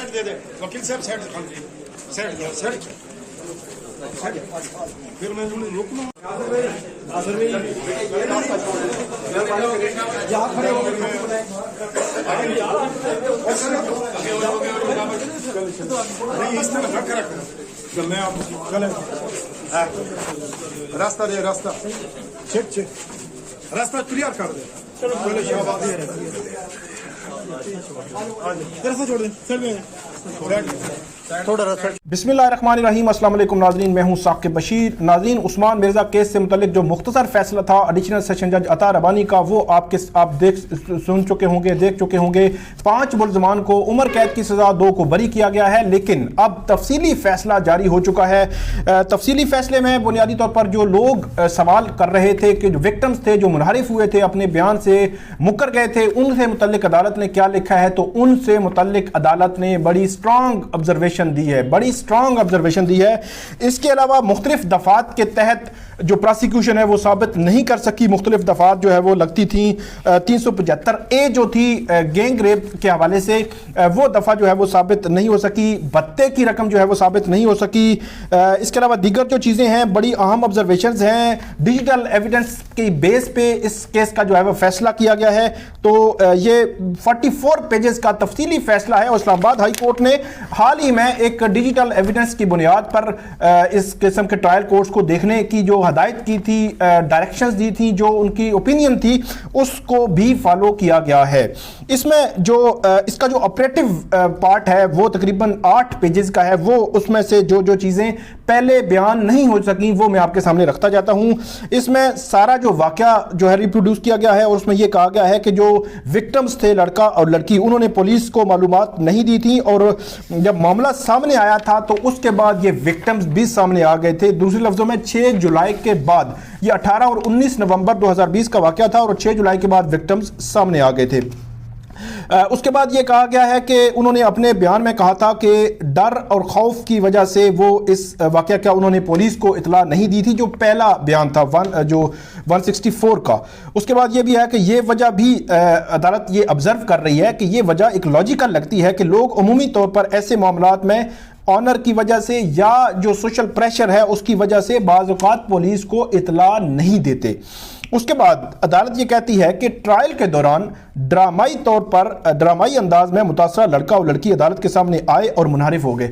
Side دے دیں وکیل صاحب سائڈ سائڈ پھر میں روکنا نہیں اس طرح رکھ رکھ میں آپ چلے راستہ دے راستہ چیک چیک راستہ کلیئر کر دے چلو پہلے شہباز چھوڑ دیں بسم اللہ الرحمن الرحیم۔ السلام علیکم ناظرین، میں ہوں ثاقب بشیر۔ ناظرین، عثمان مرزا کیس سے متعلق جو مختصر فیصلہ تھا ایڈیشنل سیشن جج عطا ربانی کا، وہ آپ سن چکے ہوں گے، دیکھ چکے ہوں گے۔ 5 ملزمان کو عمر قید کی سزا، 2 کو بری کیا گیا ہے، لیکن اب تفصیلی فیصلہ جاری ہو چکا ہے۔ تفصیلی فیصلے میں بنیادی طور پر جو لوگ سوال کر رہے تھے کہ جو وکٹمز تھے، جو منحرف ہوئے تھے، اپنے بیان سے مکر گئے تھے، ان سے متعلق عدالت نے کیا لکھا ہے، تو ان سے متعلق عدالت نے بڑی سٹرانگ آبزرویشن دی ہے، بڑی سٹرانگ آبزرویشن دی ہے۔ اس کے علاوہ مختلف دفعات کے تحت جو پراسیکیوشن ہے وہ ثابت نہیں کر سکی، مختلف دفعات جو ہے وہ لگتی تھیں۔ 375A جو تھی گینگ ریپ کے حوالے سے، وہ دفعہ جو ہے وہ ثابت نہیں ہو سکی، بھتے کی رقم جو ہے وہ ثابت نہیں ہو سکی۔ اس کے علاوہ دیگر جو چیزیں ہیں، بڑی اہم آبزرویشنز ہیں۔ ڈیجیٹل ایویڈنس کی بیس پہ اس کیس کا جو ہے وہ فیصلہ کیا گیا ہے، تو یہ 44 پیجز کا تفصیلی فیصلہ ہے۔ اسلام آباد ہائی کورٹ نے حال ہی میں ایک ڈیجیٹل ایویڈنس کی بنیاد پر اس قسم کے ٹرائل کورٹس کو دیکھنے کی جو ہدایت کی تھی، ڈائریکشنز دی تھی، جو ان کی اوپینین تھی، اس کو بھی فالو کیا گیا ہے۔ اس میں جو اس کا جو آپریٹو پارٹ ہے وہ تقریباً 8 پیجز کا ہے، وہ اس میں سے جو چیزیں پہلے بیان نہیں ہو سکیں وہ میں آپ کے سامنے رکھتا جاتا ہوں۔ اس میں سارا جو واقعہ جو ہے ریپروڈیوس کیا گیا ہے، اور اس میں یہ کہا گیا ہے کہ جو وکٹمز تھے، لڑکا اور لڑکی، انہوں نے پولیس کو معلومات نہیں دی تھی، اور جب معاملہ سامنے آیا تھا تو اس کے بعد یہ وکٹمز بھی سامنے آ گئے تھے۔ دوسرے لفظوں میں 6 جولائی کے بعد، یہ 18 اور 19 نومبر 2020 کا واقعہ تھا، اور 6 جولائی کے بعد وکٹمز سامنے آ گئے تھے۔ اس کے بعد یہ کہا گیا ہے کہ انہوں نے اپنے بیان میں کہا تھا کہ ڈر اور خوف کی وجہ سے وہ اس واقعہ کا انہوں نے پولیس کو اطلاع نہیں دی تھی، جو پہلا بیان تھا جو 164 کا۔ اس کے بعد یہ بھی ہے کہ یہ وجہ بھی عدالت یہ آبزرو کر رہی ہے کہ یہ وجہ ایک لاجیکل لگتی ہے کہ لوگ عمومی طور پر ایسے معاملات میں آنر کی وجہ سے یا جو سوشل پریشر ہے اس کی وجہ سے بعض اوقات پولیس کو اطلاع نہیں دیتے۔ اس کے بعد عدالت یہ کہتی ہے کہ ٹرائل کے دوران ڈرامائی طور پر، ڈرامائی انداز میں متاثرہ لڑکا اور لڑکی عدالت کے سامنے آئے اور منحرف ہو گئے۔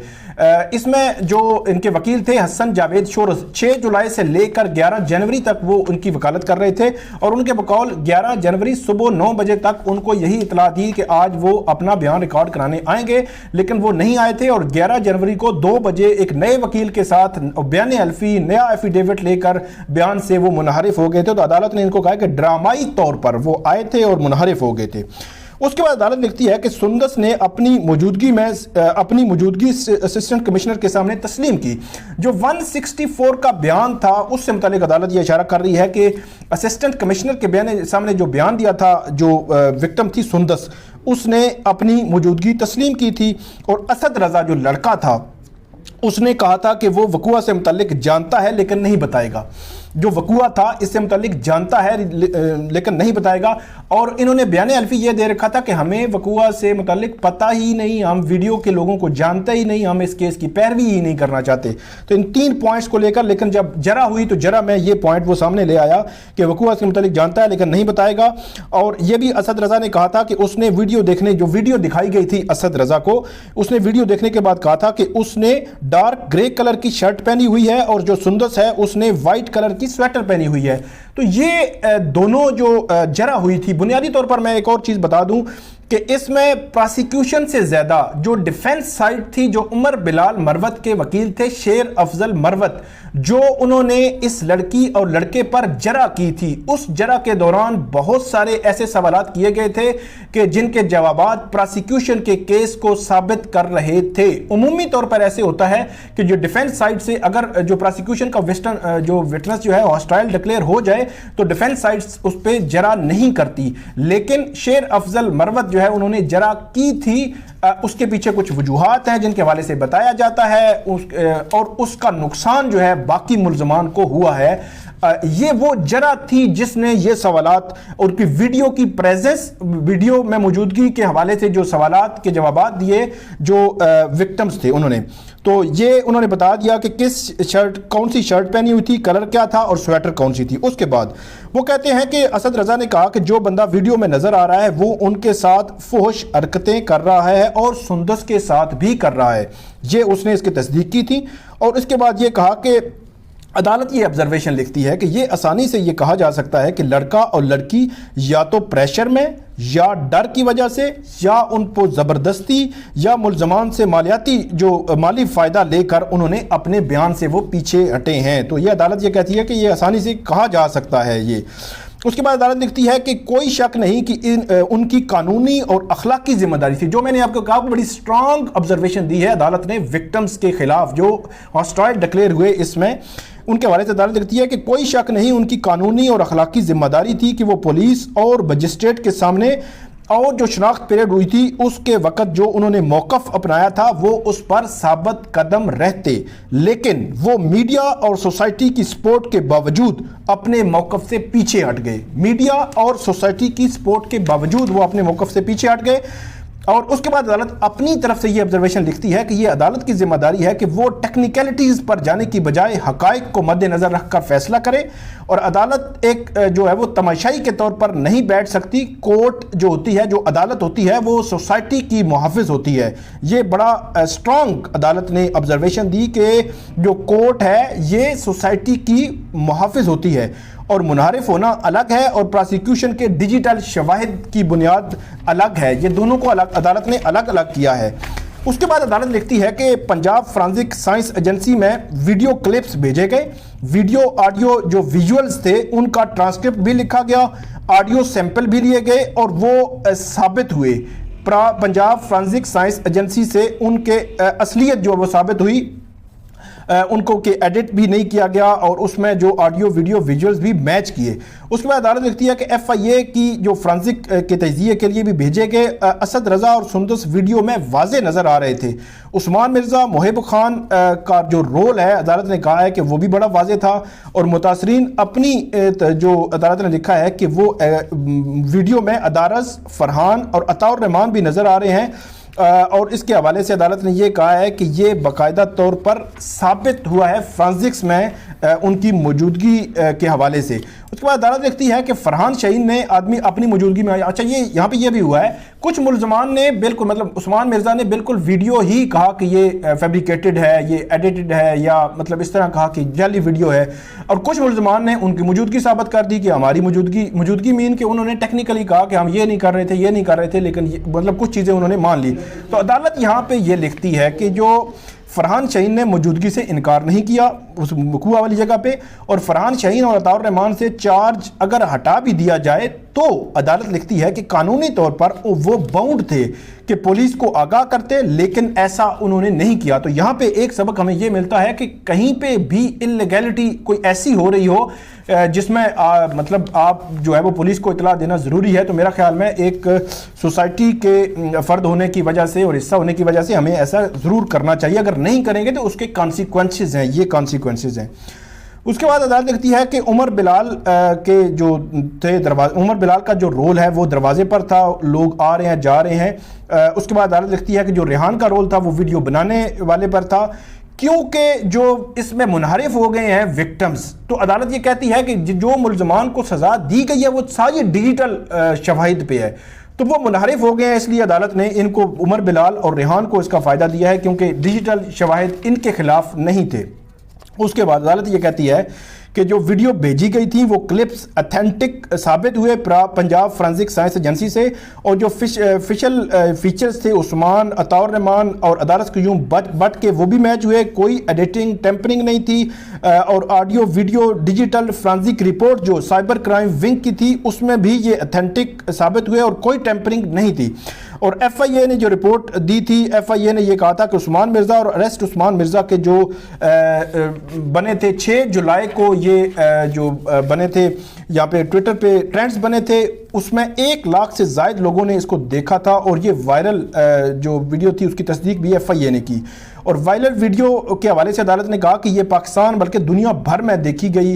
اس میں جو ان کے وکیل تھے حسن جاوید شورس، 6 جولائی سے لے کر 11 جنوری تک وہ ان کی وکالت کر رہے تھے، اور ان کے بقول 11 جنوری صبح 9 بجے تک ان کو یہی اطلاع دی کہ آج وہ اپنا بیان ریکارڈ کرانے آئیں گے، لیکن وہ نہیں آئے تھے، اور 11 جنوری کو 2 بجے ایک نئے وکیل کے ساتھ بیان الفی، نیا ایفیڈیوٹ لے کر بیان سے وہ منحرف ہو گئے تھے۔ تو عدالت نے ان کو کہا کہ ڈرامائی طور پر وہ آئے تھے اور منحرف ہو گئے تھے۔ اس کے بعد عدالت لکھتی ہے کہ سندس نے اپنی موجودگی اسسٹنٹ کمشنر کے سامنے تسلیم کی۔ جو 164 کا بیان تھا اس سے متعلق عدالت یہ اشارہ کر رہی ہے کہ اسسٹنٹ کمشنر کے سامنے جو بیان دیا تھا جو وکٹم تھی سندس، اس نے اپنی موجودگی تسلیم کی تھی، اور اسد رضا جو لڑکا تھا اس نے کہا تھا کہ وہ وقوع سے متعلق جانتا ہے لیکن نہیں بتائے گا۔ جو وقوع تھا اس سے متعلق جانتا ہے لیکن نہیں بتائے گا، اور انہوں نے بیان الفی یہ دے رکھا تھا کہ ہمیں وقوع سے متعلق پتہ ہی نہیں، ہم ویڈیو کے لوگوں کو جانتے ہی نہیں، ہم اس کیس کی پیروی ہی نہیں کرنا چاہتے۔ تو ان 3 پوائنٹس کو لے کر، لیکن جب جرا ہوئی تو جرا میں یہ پوائنٹ وہ سامنے لے آیا کہ وقوع سے متعلق جانتا ہے لیکن نہیں بتائے گا۔ اور یہ بھی اسد رضا نے کہا تھا کہ اس نے جو ویڈیو دکھائی گئی تھی اسد رضا کو، اس نے ویڈیو دیکھنے کے بعد کہا تھا کہ اس نے ڈارک گرے کلر کی شرٹ پہنی ہوئی ہے، اور جو سندس ہے اس نے وائٹ کلر کی سویٹر پہنی ہوئی ہے۔ تو یہ دونوں جو جرح ہوئی تھی، بنیادی طور پر میں ایک اور چیز بتا دوں کہ اس میں پراسیکیوشن سے زیادہ جو ڈیفنس سائٹ تھی، جو عمر بلال مروت کے وکیل تھے شیر افضل مروت، جو انہوں نے اس لڑکی اور لڑکے پر جرح کی تھی، اس جرح کے دوران بہت سارے ایسے سوالات کیے گئے تھے کہ جن کے جوابات پراسیکیوشن کے کیس کو ثابت کر رہے تھے۔ عمومی طور پر ایسے ہوتا ہے کہ جو ڈیفنس سائٹ سے اگر جو پراسیکیوشن کا جو وٹنس جو ہے ہاسٹائل ڈکلیئر ہو جائے تو ڈیفنس سائٹ اس پہ جرح نہیں کرتی، لیکن شیر افضل مروت جو ہے انہوں نے جرح کی تھی۔ اس کے پیچھے کچھ وجوہات ہیں جن کے حوالے سے بتایا جاتا ہے، اور اس کا نقصان جو ہے باقی ملزمان کو ہوا ہے۔ یہ وہ جرا تھی جس نے یہ سوالات اور کی ویڈیو کی پریزنس، ویڈیو میں موجودگی کے حوالے سے جو سوالات کے جوابات دیے جو وکٹمز تھے انہوں نے، تو یہ انہوں نے بتا دیا کہ کون سی شرٹ پہنی ہوئی تھی، کلر کیا تھا اور سویٹر کون سی تھی۔ اس کے بعد وہ کہتے ہیں کہ اسد رضا نے کہا کہ جو بندہ ویڈیو میں نظر آ رہا ہے وہ ان کے ساتھ فحش حرکتیں کر رہا ہے اور سندس کے ساتھ بھی کر رہا ہے، یہ اس نے اس کی تصدیق کی تھی۔ اور اس کے بعد یہ کہا کہ عدالت یہ آبزرویشن لکھتی ہے کہ یہ آسانی سے یہ کہا جا سکتا ہے کہ لڑکا اور لڑکی یا تو پریشر میں یا ڈر کی وجہ سے یا ان کو زبردستی یا ملزمان سے مالی فائدہ لے کر انہوں نے اپنے بیان سے وہ پیچھے ہٹے ہیں۔ تو یہ عدالت یہ کہتی ہے کہ یہ آسانی سے کہا جا سکتا ہے یہ۔ اس کے بعد عدالت لکھتی ہے کہ کوئی شک نہیں کہ ان کی قانونی اور اخلاقی ذمہ داری تھی، جو میں نے آپ کو کہا بڑی سٹرانگ آبزرویشن دی ہے عدالت نے وکٹمز کے خلاف جو ہاسٹائل ڈکلیئر ہوئے، اس میں ان کے حوالے سے عدالت لکھتی ہے کہ کوئی شک نہیں ان کی قانونی اور اخلاقی ذمہ داری تھی کہ وہ پولیس اور مجسٹریٹ کے سامنے اور جو شناخت پیریڈ ہوئی تھی اس کے وقت جو انہوں نے موقف اپنایا تھا وہ اس پر ثابت قدم رہتے، لیکن وہ میڈیا اور سوسائٹی کی سپورٹ کے باوجود اپنے موقف سے پیچھے ہٹ گئے۔ میڈیا اور سوسائٹی کی سپورٹ کے باوجود وہ اپنے موقف سے پیچھے ہٹ گئے۔ اور اس کے بعد عدالت اپنی طرف سے یہ آبزرویشن لکھتی ہے کہ یہ عدالت کی ذمہ داری ہے کہ وہ ٹیکنیکلٹیز پر جانے کی بجائے حقائق کو مد نظر رکھ کر فیصلہ کرے، اور عدالت ایک جو ہے وہ تماشائی کے طور پر نہیں بیٹھ سکتی۔ کورٹ جو ہوتی ہے، جو عدالت ہوتی ہے، وہ سوسائٹی کی محافظ ہوتی ہے۔ یہ بڑا سٹرانگ عدالت نے آبزرویشن دی کہ جو کورٹ ہے یہ سوسائٹی کی محافظ ہوتی ہے، اور منحرف ہونا الگ ہے اور پراسیکیوشن کے ڈیجیٹل شواہد کی بنیاد الگ ہے، یہ دونوں کو عدالت نے الگ الگ کیا ہے۔ اس کے بعد عدالت لکھتی ہے کہ پنجاب فورینسک سائنس ایجنسی میں ویڈیو کلپس بھیجے گئے، ویڈیو آڈیو جو ویژولز تھے ان کا ٹرانسکرپٹ بھی لکھا گیا، آڈیو سیمپل بھی لیے گئے اور وہ ثابت ہوئے۔ پنجاب فورینسک سائنس ایجنسی سے ان کے اصلیت جو وہ ثابت ہوئی، ان کو کہ ایڈٹ بھی نہیں کیا گیا اور اس میں جو آڈیو ویڈیو ویژولز بھی میچ کیے۔ اس کے بعد عدالت لکھتی ہے کہ ایف آئی اے کی جو فرانسک کے تجزیے کے لیے بھی بھیجے گئے اسد رضا اور سندس ویڈیو میں واضح نظر آ رہے تھے۔ عثمان مرزا محب خان کا جو رول ہے عدالت نے کہا ہے کہ وہ بھی بڑا واضح تھا، اور متاثرین اپنی جو عدالت نے لکھا ہے کہ وہ ویڈیو میں ادارس، فرحان اور عطاء الرحمان بھی نظر آ رہے ہیں، اور اس کے حوالے سے عدالت نے یہ کہا ہے کہ یہ باقاعدہ طور پر ثابت ہوا ہے فرانسکس میں ان کی موجودگی کے حوالے سے۔ اس کے بعد عدالت لکھتی ہے کہ فرحان شاہین نے اپنی موجودگی میں، اچھا یہ یہاں پہ یہ بھی ہوا ہے، کچھ ملزمان نے بالکل مطلب عثمان مرزا نے بالکل ویڈیو ہی کہا کہ یہ فیبریکیٹڈ ہے، یہ ایڈیٹڈ ہے، یا مطلب اس طرح کہا کہ جعلی ویڈیو ہے، اور کچھ ملزمان نے ان کی موجودگی ثابت کر دی کہ ہماری موجودگی مین کہ انہوں نے ٹیکنیکلی کہا کہ ہم یہ نہیں کر رہے تھے لیکن مطلب کچھ چیزیں انہوں نے مان لی۔ تو عدالت یہاں پہ یہ لکھتی ہے کہ جو فرحان شاہین نے موجودگی سے انکار نہیں کیا اس وقوع والی جگہ پہ، اور فرحان شاہین اور عطاء الرحمان سے چارج اگر ہٹا بھی دیا جائے تو عدالت لکھتی ہے کہ قانونی طور پر وہ باؤنڈ تھے کہ پولیس کو آگاہ کرتے، لیکن ایسا انہوں نے نہیں کیا۔ تو یہاں پہ ایک سبق ہمیں یہ ملتا ہے کہ کہیں پہ بھی انلیگیلٹی کوئی ایسی ہو رہی ہو جس میں مطلب آپ جو ہے وہ پولیس کو اطلاع دینا ضروری ہے، تو میرا خیال میں ایک سوسائٹی کے فرد ہونے کی وجہ سے اور حصہ ہونے کی وجہ سے ہمیں ایسا ضرور کرنا چاہیے، اگر نہیں کریں گے تو اس کے کانسیکوینسز ہیں، یہ کانسیکوینسز ہیں۔ اس کے بعد عدالت لکھتی ہے کہ عمر بلال کے جو تھے عمر بلال کا جو رول ہے وہ دروازے پر تھا، لوگ آ رہے ہیں جا رہے ہیں۔ اس کے بعد عدالت لکھتی ہے کہ جو ریحان کا رول تھا وہ ویڈیو بنانے والے پر تھا، کیونکہ جو اس میں منحرف ہو گئے ہیں وکٹمز، تو عدالت یہ کہتی ہے کہ جو ملزمان کو سزا دی گئی ہے وہ ساری ڈیجیٹل شواہد پہ ہے، تو وہ منحرف ہو گئے ہیں، اس لیے عدالت نے ان کو عمر بلال اور ریحان کو اس کا فائدہ دیا ہے کیونکہ ڈیجیٹل شواہد ان کے خلاف نہیں تھے۔ اس کے بعد عدالت یہ کہتی ہے کہ جو ویڈیو بھیجی گئی تھی وہ کلپس اتھینٹک ثابت ہوئے پنجاب فورینسک سائنس ایجنسی سے، اور جو فیشل فیچرز تھے عثمان، عطاء الرحمان اور ادارس قیوم بٹ کے وہ بھی میچ ہوئے، کوئی ایڈیٹنگ ٹیمپرنگ نہیں تھی، اور audio video digital forensic report جو سائبر کرائم ونگ کی تھی اس میں بھی یہ اتھینٹک ثابت ہوئے اور کوئی ٹیمپرنگ نہیں تھی۔ اور ایف آئی اے نے جو رپورٹ دی تھی، ایف آئی اے نے یہ کہا تھا کہ عثمان مرزا اور اریسٹ عثمان مرزا کے جو بنے تھے 6 جولائی کو، یہ جو بنے تھے یہاں پہ ٹویٹر پہ ٹرینڈز بنے تھے، اس میں 1 لاکھ سے زائد لوگوں نے اس کو دیکھا تھا، اور یہ وائرل جو ویڈیو تھی اس کی تصدیق بھی ایف آئی اے نے کی۔ اور وائرل ویڈیو کے حوالے سے عدالت نے کہا کہ یہ پاکستان بلکہ دنیا بھر میں دیکھی گئی